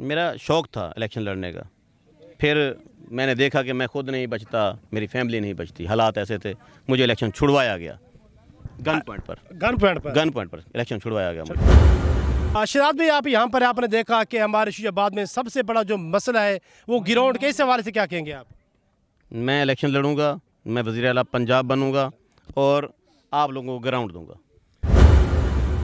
मेरा शौक़ था इलेक्शन लड़ने का। फिर मैंने देखा कि मैं खुद नहीं बचता, मेरी फैमिली नहीं बचती, हालात ऐसे थे, मुझे इलेक्शन छुड़वाया गया गन पॉइंट पर इलेक्शन छुड़वाया गया मुझे। शिराज भाई, आप यहाँ पर आपने देखा कि हमारे शुजाबाद में सबसे बड़ा जो मसला है वो ग्राउंड के, इस हवाले से क्या कहेंगे आप? मैं इलेक्शन लड़ूंगा, मैं वज़ीर आला पंजाब बनूंगा और आप लोगों को ग्राउंड दूंगा।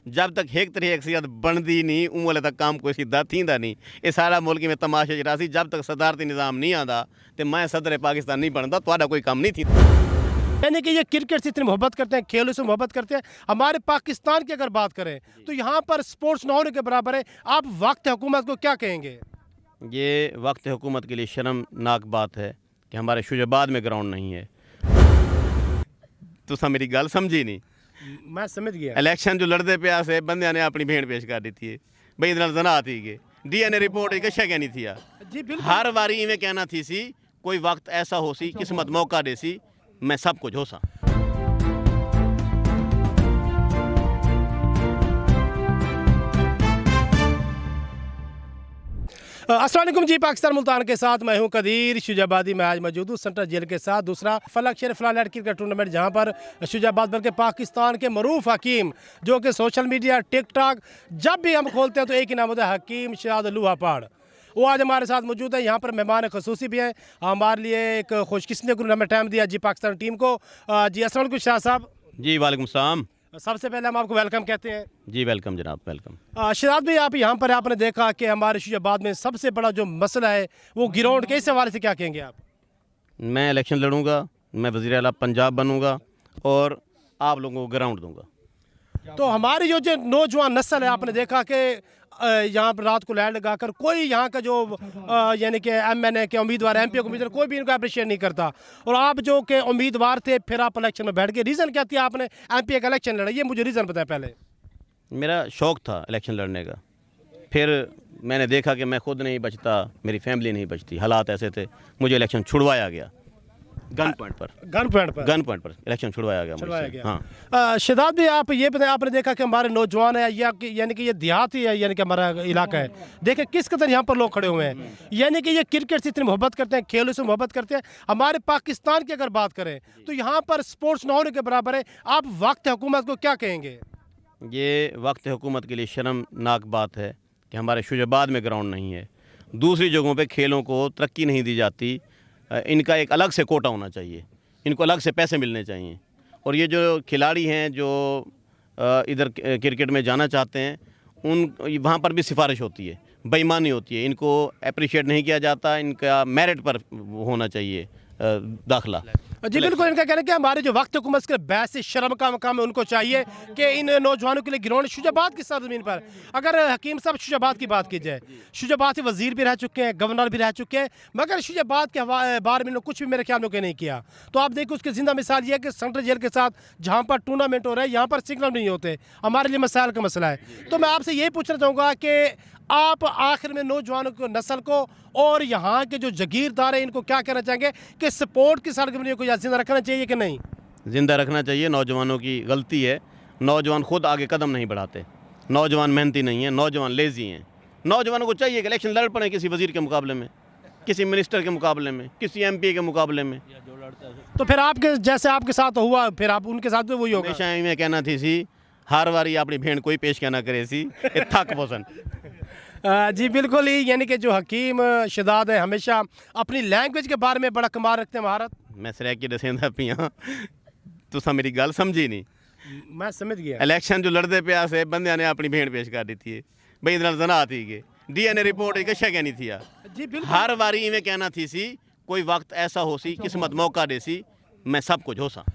जब तक एक तरह अक्सियत बनती नहीं उमले तक काम कोई सीधा थींदा नहीं। ये सारा मुल्क में तमाशा जरासी, जब तक सदारती निज़ाम नहीं आता तो मैं सदर पाकिस्तान नहीं बनता, तो कोई काम नहीं थी। यानी कि ये क्रिकेट से इतनी मोहब्बत करते हैं, खेलों से मोहब्बत करते हैं। हमारे पाकिस्तान की अगर बात करें तो यहाँ पर स्पोर्ट्स न होने के बराबर है। आप वक्त हुकूमत को क्या कहेंगे? ये वक्त हुकूमत के लिए शर्मनाक बात है कि हमारे शुजाबाद में ग्राउंड नहीं है। तुसा मेरी गल समझी नहीं? मैं समझ गया। इलेक्शन जो लड़ते पे आसे बंदे ने अपनी भेड़ पेश कर दी थी भाई इधर जना थी गए DNA रिपोर्ट एक अच्छा कहनी थी जी बिल्कुल। हर बारी इवें कहना थी सी कोई वक्त ऐसा हो सी किस्मत मौका दे सी मैं सब कुछ हो सा। अस्सलाम वालेकुम जी, पाकिस्तान मुल्तान के साथ मैं हूं कदीर। शुजाबादी में आज मौजूद हूँ सेंट्रल जेल के साथ दूसरा फलक शेर फ्लाइट क्रिकेट टूर्नामेंट, जहां पर शुजाबाद बल्कि पाकिस्तान के मरूफ हकीम जो कि सोशल मीडिया टिकटॉक जब भी हम खोलते हैं तो एक ही नाम होता है, हकीम शिराज लूहा पहाड़। वो आज हमारे साथ मौजूद है। यहाँ पर मेहमान खसूसी भी है, हमारे लिए एक खुशकिस्मत को हमें टाइम दिया जी पाकिस्तान टीम को। जी अस्सलाम वालेकुम शाह साहब। जी वालेकुम सलाम। सबसे पहले हम आपको वेलकम कहते हैं। जी वेलकम जनाब, वेलकम। शिराज भाई, आप यहाँ पर आपने देखा कि हमारे शुजाबाद में सबसे बड़ा जो मसला है वो ग्राउंड के, इस हवाले से क्या कहेंगे आप? मैं इलेक्शन लड़ूंगा, मैं वज़ीर आला पंजाब बनूंगा और आप लोगों को ग्राउंड दूंगा। तो हमारी जो नौजवान नस्ल है, आपने देखा कि यहाँ पर रात को लाइन लगाकर कोई यहाँ का जो यानी कि MNA के उम्मीदवार, MP के उम्मीदवार, कोई भी इनको अप्रिशिएट नहीं करता। और आप जो कि उम्मीदवार थे फिर आप इलेक्शन में बैठ गए, रीज़न क्या थी आपने MP का इलेक्शन लड़ा? ये मुझे रीज़न बताएं पहले। मेरा शौक़ था इलेक्शन लड़ने का। फिर मैंने देखा कि मैं खुद नहीं बचता, मेरी फैमिली नहीं बचती, हालात ऐसे थे, मुझे इलेक्शन छुड़वाया गया गन पॉइंट पर इलेक्शन छुड़वाया गया। हाँ शिदात भी, आप ये बताएं, आपने देखा कि हमारे नौजवान है या यानी कि ये देहात ही है, यानी कि हमारा इलाका है, देखें किस कदर यहाँ पर लोग खड़े हुए हैं। यानी कि ये क्रिकेट से इतनी मोहब्बत करते हैं, खेलों से मोहब्बत करते हैं। हमारे पाकिस्तान की अगर बात करें तो यहाँ पर स्पोर्ट्स न होने के बराबर है। आप वक्त हुकूमत को क्या कहेंगे? ये वक्त हुकूमत के लिए शर्मनाक बात है कि हमारे शुजाबाद में ग्राउंड नहीं है। दूसरी जगहों पे खेलों को तरक्की नहीं दी जाती। इनका एक अलग से कोटा होना चाहिए, इनको अलग से पैसे मिलने चाहिए। और ये जो खिलाड़ी हैं जो इधर क्रिकेट में जाना चाहते हैं उन वहाँ पर भी सिफारिश होती है, बेईमानी होती है, इनको अप्रिशिएट नहीं किया जाता, इनका मेरिट पर होना चाहिए दाखिला। जी बिल्कुल, इनका कहना है कि हमारे जो वक्त हुकूमत के बैस से शर्म का मकाम है, उनको चाहिए कि इन नौजवानों के लिए ग्राउंड शुजाबाद की सरजमीन पर। अगर हकीम साहब शुजाबाद की बात की जाए, शुजाबाद से वजीर भी रह चुके हैं, गवर्नर भी रह चुके हैं, मगर शुजाबाद के बारे में कुछ भी मेरे ख्याल में नहीं किया। तो आप देखो उसकी जिंदा मिसाल ये है कि सेंट्रल जेल के साथ जहाँ पर टूर्नामेंट हो रहा है, यहाँ पर सिग्नल नहीं होते। हमारे लिए मसाइल का मसला है। तो मैं आपसे यही पूछना चाहूँगा कि आप आखिर में नौजवानों को, नस्ल को और यहाँ के जो जागीरदार हैं इनको क्या कहना चाहेंगे कि सपोर्ट की सरगर्मियों को जिंदा रखना चाहिए कि नहीं? ज़िंदा रखना चाहिए। नौजवानों की गलती है, नौजवान खुद आगे कदम नहीं बढ़ाते, नौजवान मेहनती नहीं है, नौजवान लेज़ी हैं। नौजवानों को चाहिए कि इलेक्शन लड़ पड़े किसी वज़ीर के मुकाबले में, किसी मिनिस्टर के मुकाबले में, किसी MP के मुकाबले में। तो फिर आपके जैसे आपके साथ हुआ, फिर आप उनके साथ भी वही होगा। हमेशा में कहना थी सी हर बारी अपनी भेड़ कोई पेश कहना करे सी थक पोसन। जी बिल्कुल ही, यानी कि जो हकीम शिदात है हमेशा अपनी लैंग्वेज के बारे में बड़ा कमाल रखते हैं, महारत। मैं सराकी दसेंदा पिया, तुसा मेरी गल समझी नहीं? मैं समझ गया। इलेक्शन जो लड़ते पे आसे बंदे ने अपनी भेड़ पेश कर दी थी भाई इधर जना थी गए DNA रिपोर्ट एक अच्छा कहनी थी जी बिल्कुल। हर बारी इवें कहना थी सी कोई वक्त ऐसा हो सी किस्मत मौका दे सी मैं सब कुछ हो सा।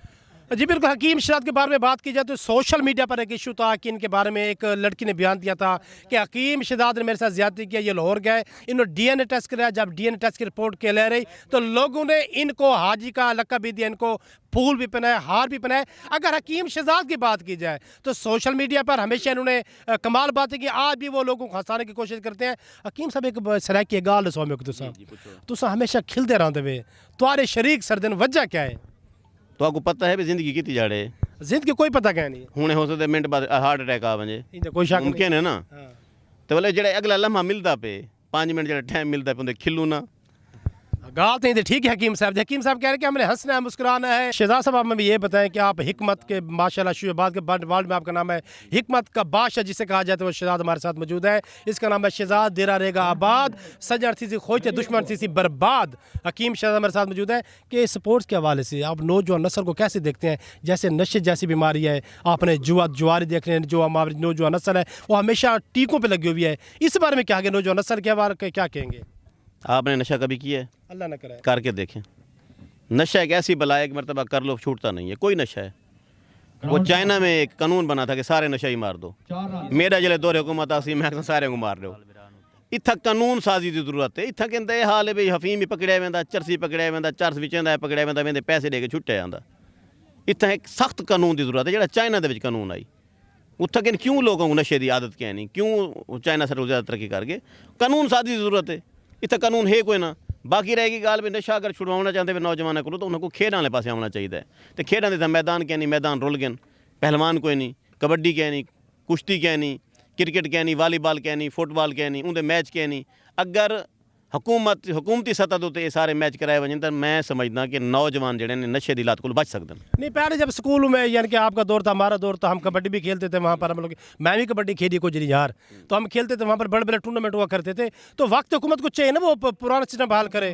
जी बिल्कुल, हकीम शिराज के बारे में बात की जाए तो सोशल मीडिया पर एक इशू था कि इनके बारे में एक लड़की ने बयान दिया था कि हकीम शिराज ने मेरे साथ ज्यादती किया, ये लाहौर गए, इन्होंने DNA टेस्ट कराया। जब DNA टेस्ट की रिपोर्ट के ले रही तो लोगों ने इनको हाजी का लक़ब भी दिया, इनको फूल भी पहनाए, हार भी पहनाए। अगर हकीम शिराज की बात की जाए तो सोशल मीडिया पर हमेशा इन्होंने कमाल बातें की, आज भी वो लोगों को हंसाने की कोशिश करते हैं। हकीम साहब एक सराकी गाल दसो तुसा हमेशा खिलते रहते हुए तुम्हारे शरीक सरदन वजह क्या है? तो आपको पता है भी जिंदगी कितनी जाड़े, जिंदगी कोई पता क्या नहीं हुणे हो मिनट बाद हार्ट अटैक आ वजे कोई शक मुमकिन है ना। तो बोले जेड़ा अगला लम्हा मिलता पे 5 मिनट जो टाइम मिलता है उन्हें खिलू ना। गाल तो ये ठीक है हकीम साहब कह रहे हैं कि हमने हंसना है मुस्कुराना है। शहजाद साहब आप हमें ये बताएं कि आप हिकमत के माशाल्लाह शुजाबाद के वर्ल्ड में आपका नाम है, हिकमत का बादशाह जिसे कहा जाता है वो शहजाद हमारे साथ मौजूद है। इसका नाम है शहजाद देरा रहेगा आबाद, सजर थी सी खोजते दुश्मन थी सी बर्बाद। हकीम शहजाद हमारे साथ मौजूद है कि स्पोर्ट्स के हवाले से आप नौजवान नस्ल को कैसे देखते हैं? जैसे नशे जैसी बीमारी है, आपने जुआरी देख रहे हैं, जो हमारी नौजवान नस्ल है वो हमेशा टीकों पर लगी हुई है, इस बारे में क्या आगे नौजवान नस्ल के बारे में क्या कहेंगे? आपने नशा कभी किया है? अल्लाह ना करे। करके देखें। नशा एक ऐसी बला है, एक मरतबा कर लो छूटता नहीं है। कोई नशा है, वो चाइना में एक कानून बना था कि सारे नशा ही मार दो। मेरा जले दौरे हुकूमत आसी मैं सारे को मार रहे हो। इतना कानून साजी की जरूरत है। इतना कहते ये हाल है भाई हफीम भी पकड़िया वेंदा, चरसी पकड़िया वेंदा, चरस विचेंदा पकड़िया वेंदा, वेंदे पैसे दे के छुट्टिया जाता। इतना एक सख्त कानून की जरूरत है जो चाइना के कानून आई। उत्थै कि क्यों लोगों को नशे की आदत क्या नहीं, क्यों चाइना से ज़्यादा तरक्की करके कानून साजी की जरूरत है। इतना कानून है कोई ना। बाकी रहेगी गाल भी नशा अगर छुड़वाना चाहते नौजवानों को तो उन्होंने खेल वाले पास आना चाहिए। तो खेलों के मैदान क्या नहीं, मैदान रुल गए, पहलवान कोई नहीं, कबड्डी क्या नहीं, कुश्ती क्या नहीं, क्रिकेट क्या नहीं, वालीबॉल क्या नहीं, फुटबॉल क्या नहीं, उनके मैच क्या नहीं। अगर हुकूमती सतह तो ये सारे मैच कराए वजन तो मैं समझदा कि नौजवान जड़े ने नशे की लत को बच सकते हैं। नहीं पहले जब स्कूल में यानी कि आपका दौर था, हमारा दौर था, हम कबड्डी भी खेलते थे वहाँ पर। हम लोग, मैं भी कबड्डी खेली कुछ यार, तो हम खेलते थे वहाँ पर, बड़े बड़े टूर्नामेंट हुआ करते थे। तो वक्त हुकूमत को चाहिए ना वो पुराना सिस्टम बहाल करे।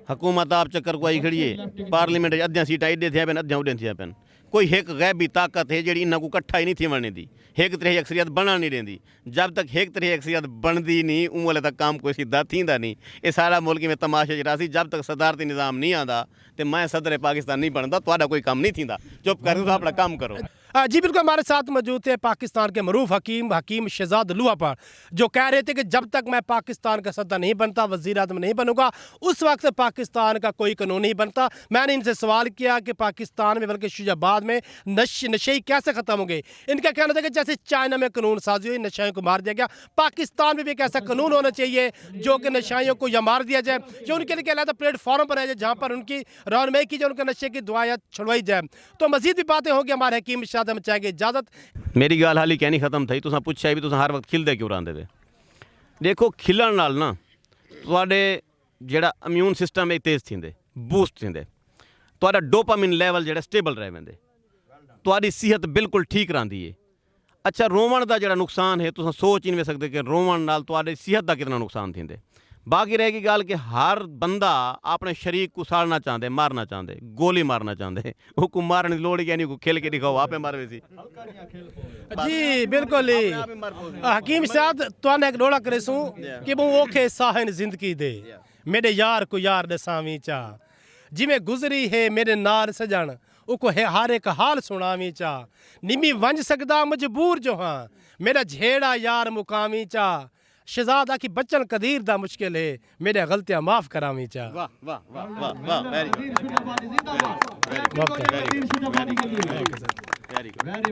हुकूमत आप चक्कर को आई खड़ी है, पार्लीमेंट अद्धियां सीटां इड्डे थियां पैन, अद्धियां उड्डे थियां पैन। कोई एक गैबी ताकत है जी इन्हों को कट्ठा ही नहीं थी बनने दी, एक तरह अक्सरियत बना नहीं रही। जब तक एक तरह अक्सरियत बनती नहीं उस तक काम कोई सीधा थींदा नहीं। ये सारा मुल्क में तमाशा जरा सी, जब तक सदारती निज़ाम नहीं आता तो मैं सदर पाकिस्तान नहीं बनता, तो कोई काम नहीं थींदा। चुप कर तो अपना काम करो। जी बिल्कुल, हमारे साथ मौजूद थे पाकिस्तान के मरूफ हकीम शहजाद लुआपा, जो कह रहे थे कि जब तक मैं पाकिस्तान का सदर नहीं बनता, वज़ीर आज़म नहीं बनूंगा, उस वक्त पाकिस्तान का कोई कानून नहीं बनता। मैंने इनसे सवाल किया कि पाकिस्तान में बल्कि शुजाबाद में नशे कैसे ख़त्म होंगे। इनका कहना था कि जैसे चाइना में कानून साजी हुई, नशाइयों को मार दिया गया, पाकिस्तान में भी एक ऐसा कानून होना चाहिए जो कि नशाइयों को या मार दिया जाए, जो उनके लिए कहलाता प्लेटफॉर्म पर है जहाँ पर उनकी रौनमाई की जाए, उनके नशे की दुआएं छुड़वाई जाए। तो मजीद भी बातें होंगी हमारे हकीम शहजाद हम चाहेंगे इजाजत। मेरी गाल हाली कहनी खत्म थी। तुसा पूछा भी तुसा हर वक्त खिलते क्यों रहिंदे वे? देखो खिलन नाल ना तुहाडे जेड़ा इम्यून सिस्टम है तेज़ थींदे, बूस्ट थींदे, तुहाडा डोपामिन लेवल जेड़ा स्टेबल रह वेंदे, तुहाडी सेहत बिल्कुल ठीक रहंदी है। अच्छा रोवण का जेड़ा नुकसान है तुसा सोच ही नहीं सकते कि रोवण नाल तुहाडी सेहत का कितना नुकसान थींदे। बाकी रहेगी गाल कि हर बंदा अपने शरीक को साड़ना चाहते, मारना चाहते, गोली मारना चाहते, वो मारने की लोड़ ही नहीं, खेल के दिखाओ आपे मारे सी। जी बिल्कुल ही हकीम साहब तुआने एक डोड़ा करे सू कि वो ओखे साहन जिंदगी दे मेरे यार को यार दे सावी चा, जिमें गुजरी है मेरे नाल सजन उको है हर एक हाल सुनावी चा, निमी वंज सकदा मजबूर जो हाँ मेरा झेड़ा यार मुकामी चा, शहजादा की बच्चन कदीर दा मुश्किल है मेरे गलतियां माफ करावी चा। वाह वाह वाह वाह वाह, वेरी गुड, वेरी गुड।